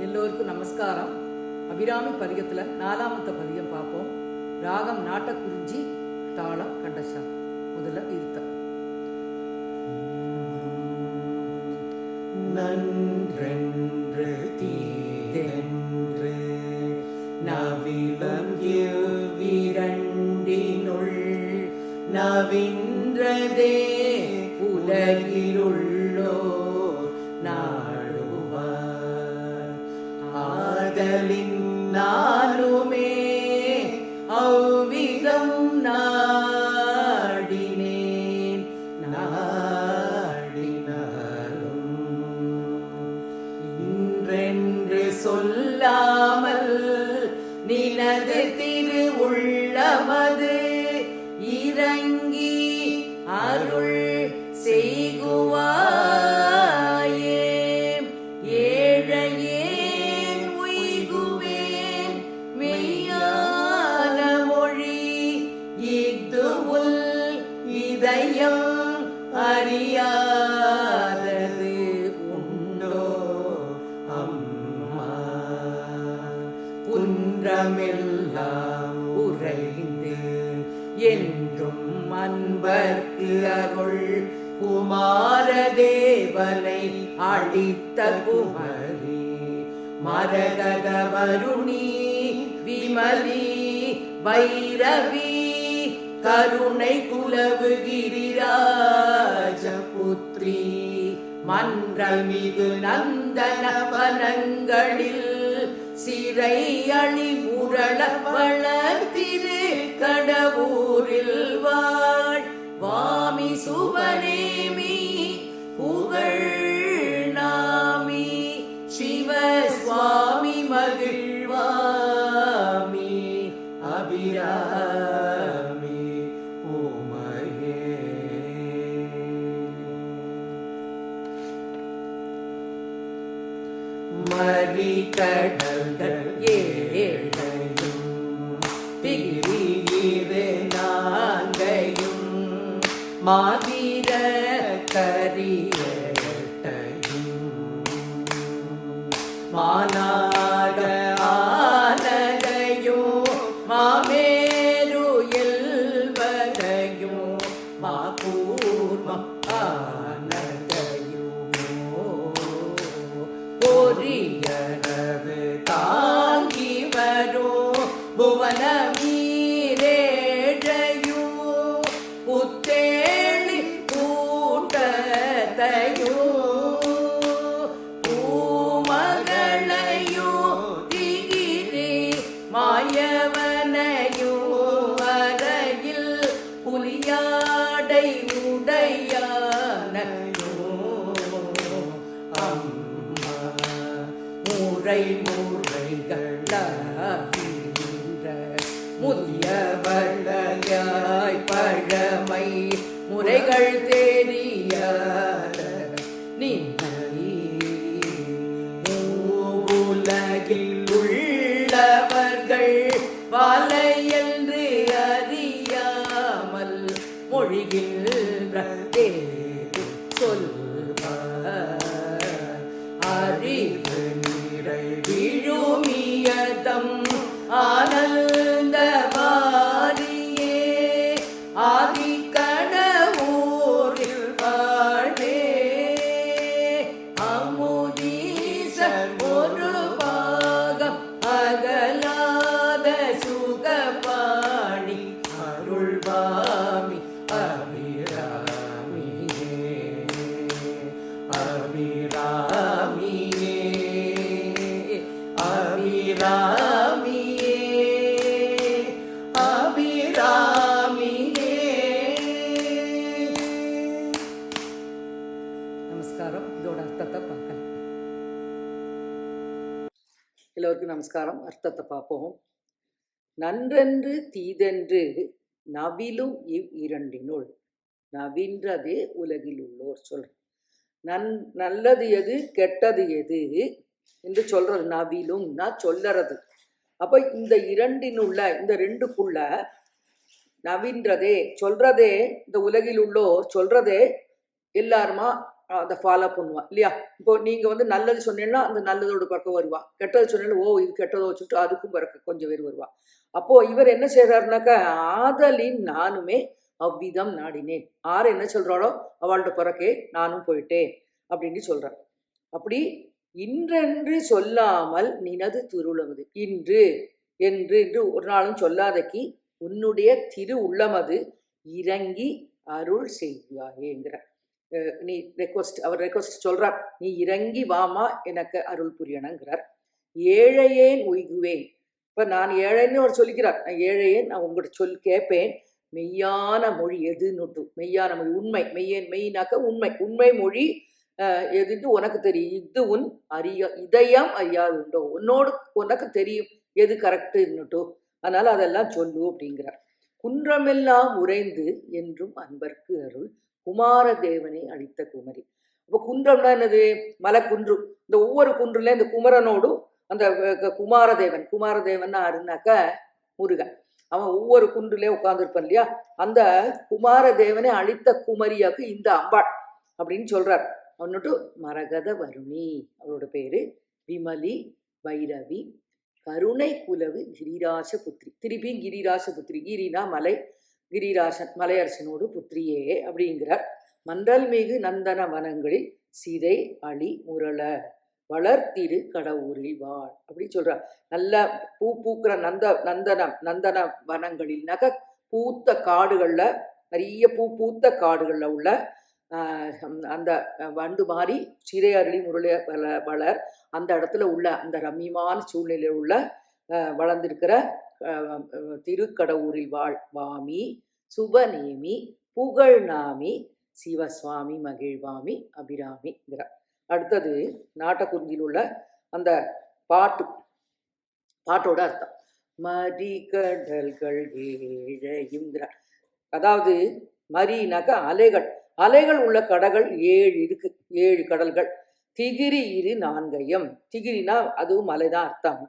எல்லோருக்கும் நமஸ்காரம். அபிராமி பதிகத்தில் 4வது பதிகம் பார்ப்போம். ராகம் நாட்டக்குறிஞ்சி, தாளம் கண்டசா. முதல்ல விருத்தம். நன்றென்று தீதென்று நவிலம் இவ்விரண்டினுள் நவின்றதே உலகிலுள்ளோ நாடுவார் ஆதலின் நானுமே அவ்விதம் நாடினேன் நாடினாலும் இன்றென்று சொல்லாமல் நினது திரு உள்ளமது இறங்கி அருள் செய்குவாயே. ஏழையேன் உய்குவேன் மெய்யான மொழி இஃதுவுல் இதயம் அறியாதது உண்டோ அம்மா. குன்றமெல்லாம் உறைந்து என்றும் அன்பர்க்கு அருள் குமாரதேவனை அளித்த குமரி மரகத வருணி விமலி வைரவி கருணை குலவு கிரிராஜபுத்ரி மன்றல் மிகு நந்தன வனங்களில் சிறை அழி முரள வளர்த்திரு கடவுரில் வாழ் வாமி சுவனேமி புகழ் நாமி சிவ சுவாமி மகிழ்வாமி அபிராமி ஓமயே. மறி கடல்கள் ஏழையும் பிரியிரு நாங்கையும் மாதிர கரியட்டையும் மானாக ஆனகையும் மாமேரு எல்வதையும் மாகூர்மம் பொரியரவு தாங்கி வரும் புவனமீரேழையும் புத்தேளி கூட்டத்தையும் பூமகளையும் திகிரி மாயவனையும் அறையில் புலியாடை உடையானையும் அம்மா. முறை முறைகளாகின்ற முதியவளையாய் பழமை முறைகள் தெரியாத நின்னை உலகில் உள்ளவர்கள் வாலை என்று அறியாமல் மொழிகின்ற சொல்வார் அறிவு நிறை விழுமியதம் ஆனந்த வாரியே ஆதி கணவூரில் வாழ்வே அமுதீசர் ஒரு பாகம் அகலாத சுகபாணி அருள்வாமி அபிராமியே அபிராமியே அபிராமியே அபிராமியே. நமஸ்காரம். இதோட அர்த்தத்தை பார்க்கலாம். எல்லோருக்கும் நமஸ்காரம். அர்த்தத்தை பார்ப்போம். நன்றென்று தீதென்று நவிலும் இவ் இரண்டினுள் நவின்றதே உலகில் உள்ளோர் சொல்ற. நல்லது எது கெட்டது எது என்று சொல்றது நவிலும்னா சொல்லறது. அப்ப இந்த இரண்டினுள்ள இந்த ரெண்டுக்குள்ள நவின்றதே சொல்றதே இந்த உலகில் உள்ளோர் சொல்றதே எல்லாருமா அதை ஃபாலோ பண்ணுவான் இல்லையா? இப்போ நீங்கள் வந்து நல்லது சொன்னீங்கன்னா அந்த நல்லதோட பக்கம் வருவா, கெட்டது சொன்னீங்கன்னா ஓ இது கெட்டதை வச்சுட்டு அதுக்கும் பறக்க கொஞ்சம் பேர் வருவா. அப்போது இவர் என்ன செய்கிறாருனாக்கா, ஆதலின் நானுமே அவ்விதம் நாடினேன். ஆறு என்ன சொல்கிறாளோ அவள்கிட்ட பிறக்கே நானும் போயிட்டேன் அப்படின்னு சொல்கிறார். அப்படி இன்றென்று சொல்லாமல் நினது திருவுளமது, இன்று என்று என்று ஒரு நாளும் சொல்லாதக்கி உன்னுடைய திரு உள்ளமது இறங்கி அருள் செய்வாயேங்கிற. நீ அவர் ரெக்வஸ்ட் சொல்றார், நீ இறங்கி வாமா எனக்கு அருள் புரியணுங்கிறார். ஏழையேன் உய்குவேன். இப்ப நான் ஏழைன்னு அவர் சொல்லிக்கிறார், நான் ஏழையேன், நான் உங்கள்கிட்ட கேட்பேன், மெய்யான மொழி எதுன்னுட்டு. மெய்யான மொழி உண்மை, மெய்னாக்க உண்மை, உண்மை மொழி எதுன்னு உனக்கு தெரியும். இது உன் இதயம் அறியாது உண்டோ, உனக்கு தெரியும் எது கரெக்டுன்னுட்டோ, அதனால அதெல்லாம் சொல்லு அப்படிங்கிறார். குன்றமெல்லாம் உறைந்து என்றும் அன்பர்க்கு அருள் குமாரதேவனை அளித்த குமரி. இப்போ குன்றம்னா என்னது? மலை குன்று. இந்த ஒவ்வொரு குன்றுல இந்த குமரனோடும் அந்த குமாரதேவன் அருனாக்க முருகன், அவன் ஒவ்வொரு குன்றுலேயே உட்கார்ந்துருப்பான் இல்லையா? அந்த குமாரதேவனை அளித்த குமரியாக்கு இந்த அம்பாள் அப்படின்னு சொல்றார். அவனுட்டு மரகத வருணி அவளோட பேரு, விமலி வைரவி கருணை குலவு கிரிராச புத்திரி. திருப்பியும் கிரிராச புத்திரி, கிரினா மலை, கிரிராசன் மலையரசனோடு புத்திரியே அப்படிங்கிறார். மன்றல் மிகு நந்தன வனங்களில் சிதை அழி முரள வளர்த்திரு கடவுரில் வாழ் அப்படி சொல்றார். நல்ல பூ பூக்கிற நந்தன வனங்களில்னாக்க பூத்த காடுகள்ல, நிறைய பூத்த காடுகள்ல உள்ள அந்த வண்டு மாறி சிறை அருளி முரள வளர் அந்த இடத்துல உள்ள அந்த ரம்யமான சூழ்நிலையில் உள்ள வளர்ந்திருக்கிற திருக்கடவுரில் வாழ் வாமி சுபநேமி புகழ்நாமி சிவசுவாமி மகிழ்வாமி அபிராமிங்கிறார். அடுத்தது நாட்டக்குறிஞ்சியில் உள்ள அந்த பாட்டோட அர்த்தம் மரிகடல்கள் ஏழையுங்கிறார். அதாவது மரினாக்க அலைகள் உள்ள கடல்கள் 7 இருக்கு, 7 கடல்கள். திகிரி இரு நான்கையும், திகிரினா அதுவும் மலைதான் அர்த்தம்.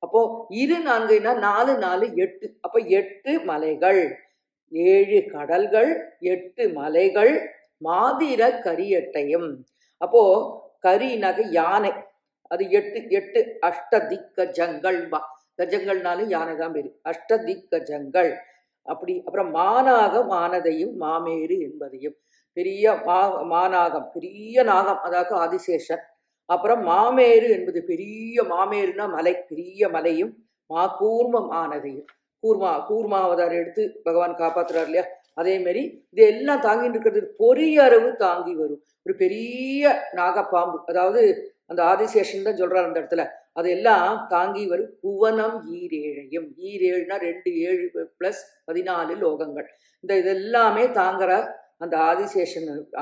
அப்போ இரு நான்கைனா 4 4 8, அப்ப 8 மலைகள், 7 கடல்கள், 8 மலைகள், மாதிர கரியட்டையும். அப்போ கரினாக்க யானை, அது 8 அஷ்டதிக்கஜங்கள். கஜங்கள்னாலும் யானை தான் பேரு, அஷ்டதிக்கஜங்கள். அப்படி அப்புறம் மானாகம் ஆனதையும் மாமேறு என்பதையும், பெரிய மானாகம் பெரிய நாகம், அதாவது ஆதிசேஷன். அப்புறம் மாமேறு என்பது பெரிய, மாமேறுனா மலை, பெரிய மலையும், கூர்மம் ஆனதையும், கூர்மாவதார் எடுத்து பகவான் காப்பாத்துறாரு இல்லையா? அதே மாதிரி இது எல்லாம் தாங்கிட்டு இருக்கிறது பொறியறவு தாங்கி வரும் ஒரு பெரிய நாகப்பாம்பு, அதாவது அந்த ஆதிசேஷன் தான் சொல்றாரு அந்த இடத்துல. அதெல்லாம் தாங்கி வரும் புவனம் ஈரேழையும். ஈரேழுனா 2 7 + 14 லோகங்கள். இதெல்லாமே தாங்குற அந்த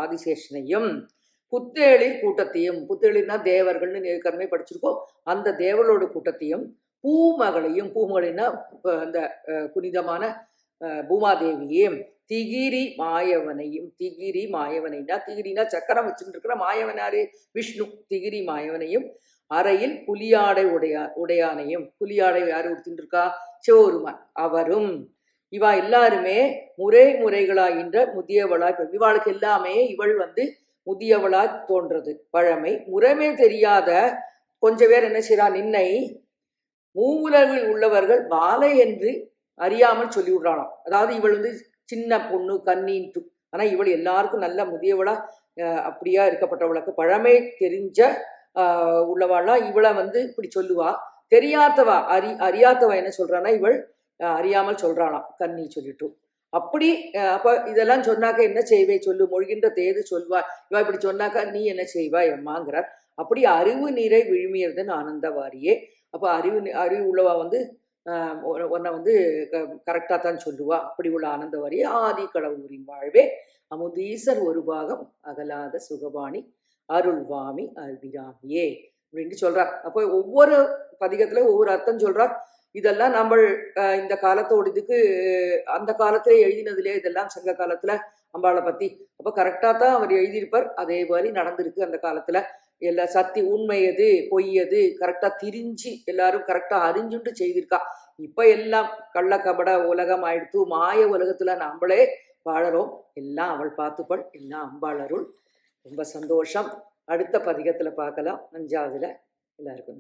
ஆதிசேஷனையும் புத்தேளிர் கூட்டத்தையும், புத்தேளிர்னா தேவர்கள்னு ஏற்கனவே படிச்சிருக்கோம், அந்த தேவர்களோட கூட்டத்தையும் பூமகளையும், பூமகளின்னா அந்த புனிதமான பூமாதேவியையும் திகிரி மாயவனையும், திகிரி மாயவனைனா, திகிரினா சக்கரம் வச்சுட்டு இருக்கிற மாயவனாரு விஷ்ணு, திகிரி மாயவனையும் அறையில் புலியாடை உடையானையும், புலியாடை யாரு உடுத்திட்டு இருக்கா? சிவபெருமான் அவரும். இவா எல்லாருமே முறைகளாகின்ற முதியவளாய், இவாளுக்கு எல்லாமே இவள் வந்து முதியவளாய் தோன்றது பழமை. முறைமே தெரியாத கொஞ்சம் பேர் என்ன செய்றா, நின்னை மூவுலகில் உள்ளவர்கள் பாலை என்று அறியாமல் சொல்லி விடுறாளாம். அதாவது இவள் வந்து சின்ன பொண்ணு கண்ணின்ட்டு, ஆனா இவள் எல்லாருக்கும் நல்ல முதியவளா அப்படியா இருக்கப்பட்டவளுக்கு பழமை தெரிஞ்ச உள்ளவாள்லாம் இவளை வந்து இப்படி சொல்லுவா. தெரியாதவா அறியாதவா என்ன சொல்றான்னா, இவள் அறியாமல் சொல்றாளாம் கண்ணி சொல்லிட்டு. அப்படி அப்ப இதெல்லாம் சொன்னாக்க என்ன செய்வே சொல்லு, மொழிகின்ற தேது சொல்வா. இவா இப்படி சொன்னாக்கா நீ என்ன செய்வாய் அம்மாங்கிறார். அப்படி அறிவு நீரை விழுமியதுன்னு ஆனந்தவாரியே. அப்ப அறிவு உள்ளவா வந்து உன்னை வந்து கரெக்டாக தான் சொல்லுவா. அப்படி உள்ள ஆனந்தவாரியே ஆதி கடவுரின் வாழ்வே அமுதீசர் ஒரு பாகம் அகலாத சுகபாணி அருள்வாமி அபிராமியே அப்படின்னு சொல்றார். அப்போ ஒவ்வொரு பதிகத்துல ஒவ்வொரு அர்த்தம் சொல்றார். இதெல்லாம் நம்ம இந்த காலத்தோட இதுக்கு அந்த காலத்திலே எழுதினதுலே இதெல்லாம் சங்க காலத்துல அம்பாளை பத்தி. அப்ப கரெக்டா தான் அவர் எழுதியிருப்பார். அதே மாதிரி நடந்திருக்கு அந்த காலத்துல. எல்லா உண்மை எது பொய் எது கரெக்டா திரிஞ்சு எல்லாரும் கரெக்டா அறிஞ்சுட்டு செய்திருக்கா. இப்ப எல்லாம் கள்ளக்கபட உலகம் ஆயிடுத்து, மாய உலகத்துல நம்மளே வாழறோம். எல்லாம் அவள் பார்த்துப்பாள், எல்லாம் அம்பாள் அருள். ரொம்ப சந்தோஷம். அடுத்த பதிகத்தில் பார்க்கலாம். 5வதுல. எல்லாருக்கும்